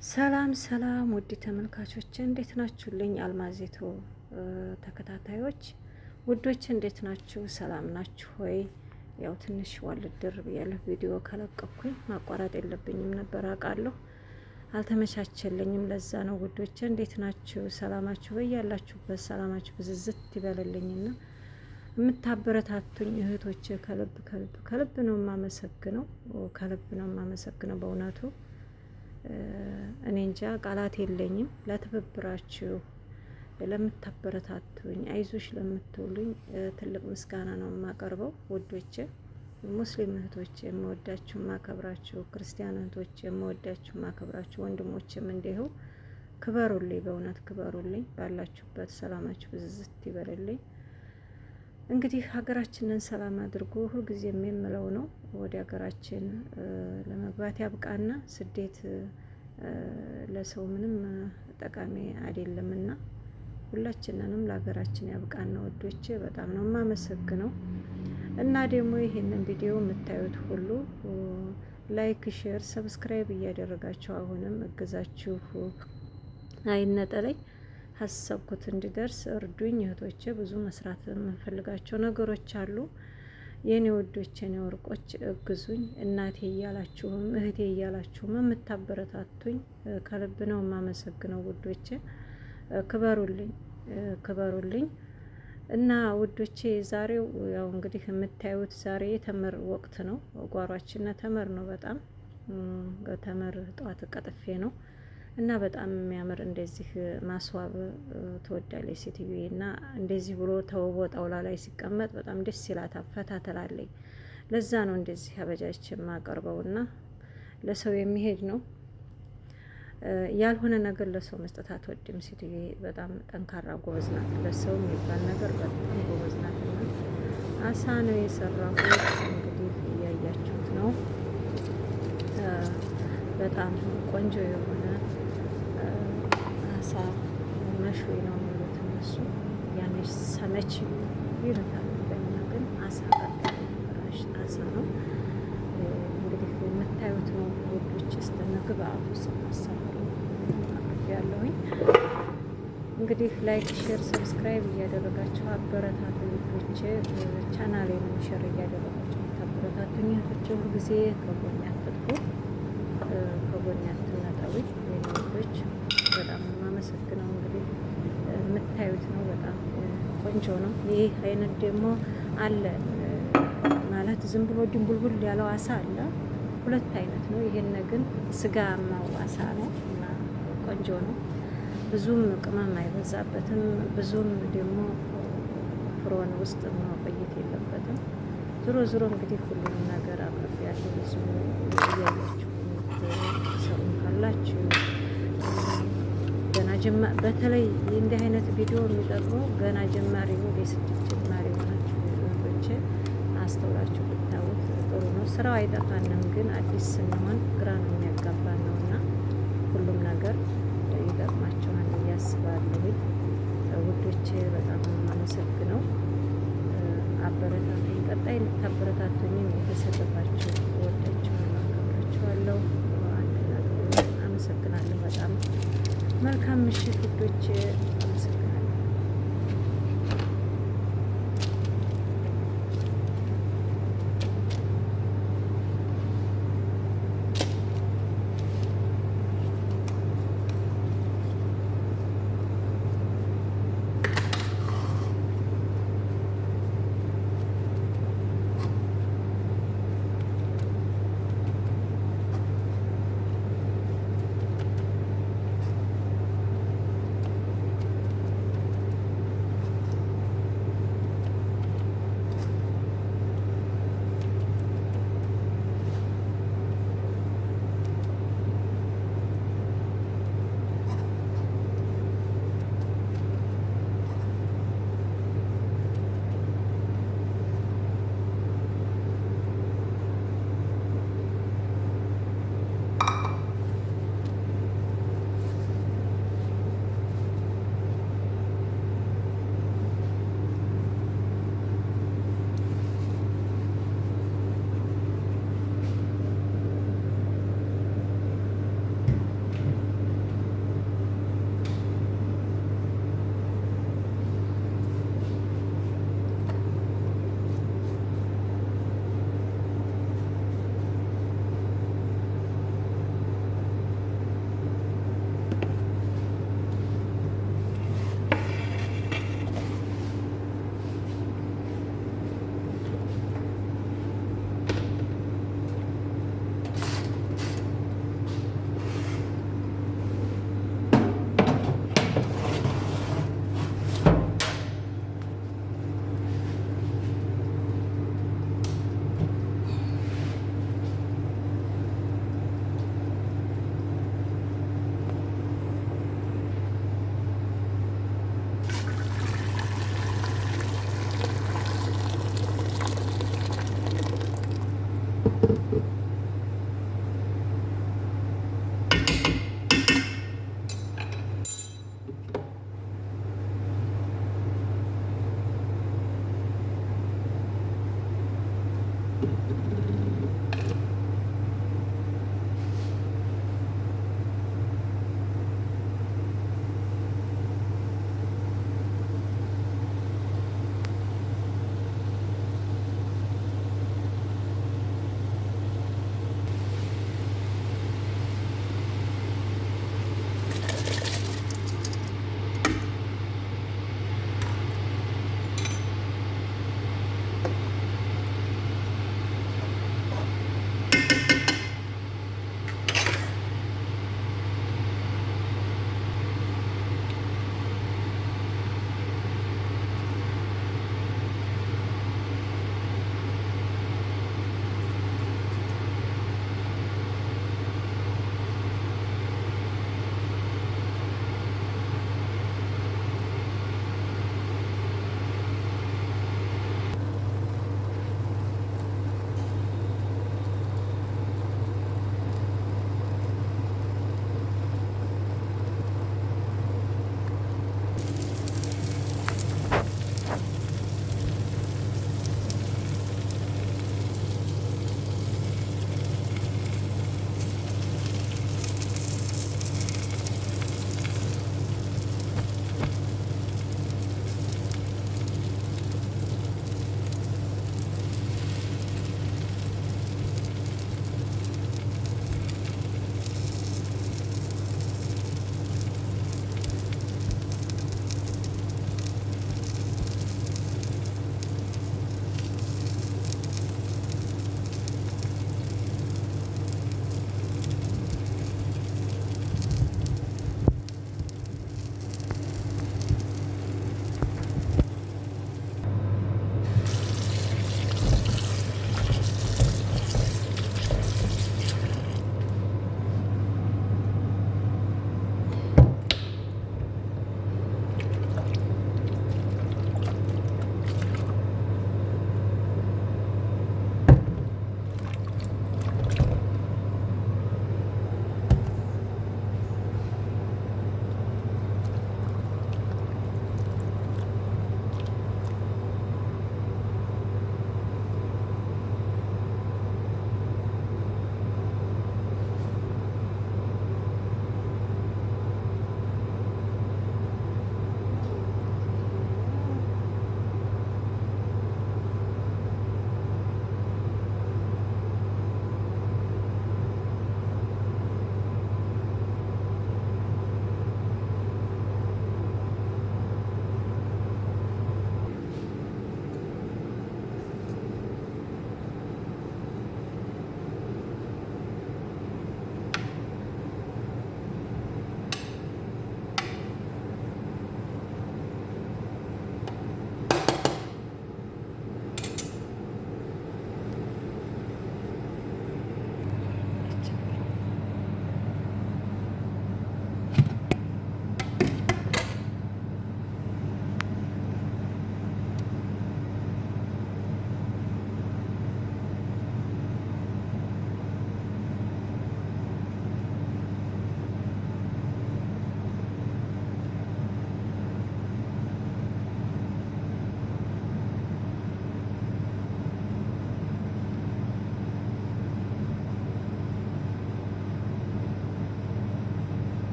ሰላም ሰላም ውድ ተመልካቾች እንዴት ናችሁልኝ? አልማዜቶ ተከታታዮች ውዶች እንዴት ናችሁ? ሰላም ናችሁ ሆይ? ያው ትንሽ ዋልድር ብያለሁ። ቪዲዮ ከለቀኩኝ ማቋረጥ የለብኝም ነበር አውቃለሁ፣ አልተመቻቸልኝም። ለዛ ነው ውዶች እንዴት ናችሁ? ሰላማችሁ በያላችሁበት ሰላማችሁ ብዝዝት ይበልልኝና የምታበረታቱኝ እህቶች ከልብ ከልብ ከልብ ነው የማመሰግነው። ከልብ ነው የማመሰግነው በእውነቱ እኔ እንጃ ቃላት የለኝም። ለትብብራችሁ ለምታበረታቱኝ አይዞሽ ለምትውሉኝ ትልቅ ምስጋና ነው የማቀርበው። ውዶቼ ሙስሊም እህቶች የምወዳችሁ ማከብራችሁ፣ ክርስቲያን እህቶች የምወዳችሁ ማከብራችሁ፣ ወንድሞችም እንዲሁ ክበሩልኝ፣ በእውነት ክበሩልኝ። ባላችሁበት ሰላማችሁ ብዝዝት ይበልልኝ። እንግዲህ ሀገራችንን ሰላም አድርጎ ሁልጊዜም የምለው ነው ወደ ሀገራችን ለመግባት ያብቃና። ስደት ለሰው ምንም ጠቃሚ አይደለምና ሁላችንንም ለሀገራችን ያብቃና ወዶቼ በጣም ነው የማመሰግነው። እና ደግሞ ይሄንን ቪዲዮ የምታዩት ሁሉ ላይክ፣ ሼር፣ ሰብስክራይብ እያደረጋችሁ አሁንም እገዛችሁ አይነጠለኝ። ሀሳብኩት እንዲደርስ እርዱኝ እህቶቼ። ብዙ መስራት የምንፈልጋቸው ነገሮች አሉ። የኔ ወዶች፣ የኔ ወርቆች እግዙኝ። እናቴ እያላችሁም እህቴ እያላችሁም የምታበረታቱኝ ከልብ ነው የማመሰግነው ውዶቼ። ክበሩልኝ፣ ክበሩልኝ። እና ውዶቼ ዛሬው ያው እንግዲህ የምታዩት ዛሬ የተመር ወቅት ነው። ጓሯችን ተመር ነው። በጣም ተመር ጠዋት ቀጥፌ ነው እና በጣም የሚያምር እንደዚህ ማስዋብ ትወዳለች ሴትዮዬ። እና እንደዚህ ብሎ ተውቦ ጣውላ ላይ ሲቀመጥ በጣም ደስ ይላታል፣ ፈታ ትላለች። ለዛ ነው እንደዚህ አበጃጅቼ የማቀርበው እና ለሰው የሚሄድ ነው። ያልሆነ ነገር ለሰው መስጠት አትወድም ሴትዮዬ። በጣም ጠንካራ ጎበዝ ናት። ለሰው የሚባል ነገር በጣም ጎበዝ ናት። እና አሳ ነው የሰራሁት እንግዲህ እያያችሁት ነው። በጣም ቆንጆ የሆነ አሳ መሽዊ ነው የሚሉት እነሱ፣ ያኔ ሰመች ይሉታል። በእኛ ግን አሳ ራሽ አሳ ነው እንግዲህ የምታዩት ነው ውዶች። እስከነ ግብአቱ ስናሰሩ ያለውኝ እንግዲህ ላይክ፣ ሼር፣ ሰብስክራይብ እያደረጋችሁ አበረታቱ ውዶች። ቻናሌንም ሼር እያደረጋችሁ አበረታቱኝ እህቶች። ሁሉ ጊዜ ከጎን ያትጥፉ፣ ከጎን ያትነጠዊ ውዶች። በጣም የማመሰግነው እንግዲህ የምታዩት ነው። በጣም ቆንጆ ነው። ይህ አይነት ደግሞ አለ ማለት ዝም ብሎ ድንቡልቡል ያለው አሳ አለ። ሁለት አይነት ነው። ይሄን ግን ስጋማው አሳ ነው እና ቆንጆ ነው። ብዙም ቅመም አይበዛበትም። ብዙም ደግሞ ፍሮን ውስጥ መቆየት የለበትም። ዞሮ ዞሮ እንግዲህ ሁሉንም ነገር አቅርብ ያለው ብዙ እያያችሁ ሰው ካላችሁ ገና በተለይ እንዲህ አይነት ቪዲዮ የሚጠቅመው ገና ጀማሪ ወደ ስድስት ጀማሪ ሆናችሁ ወንዶች አስተውላችሁ ብታዩት ጥሩ ነው። ስራው አይጠፋንም፣ ግን አዲስ ስንሆን ግራ ነው የሚያጋባን ነው እና ሁሉም ነገር ይጠቅማችኋል ብዬ አስባለሁ ውዶቼ። በጣም የማመሰግነው አበረታቱኝ። ቀጣይ ልታበረታቱኝም የተሰለፋችሁ ወዳችኋለሁ፣ አከብራችኋለሁ። አመሰግናለሁ በጣም። መልካም ምሽት ውዶች። አመሰግናለሁ።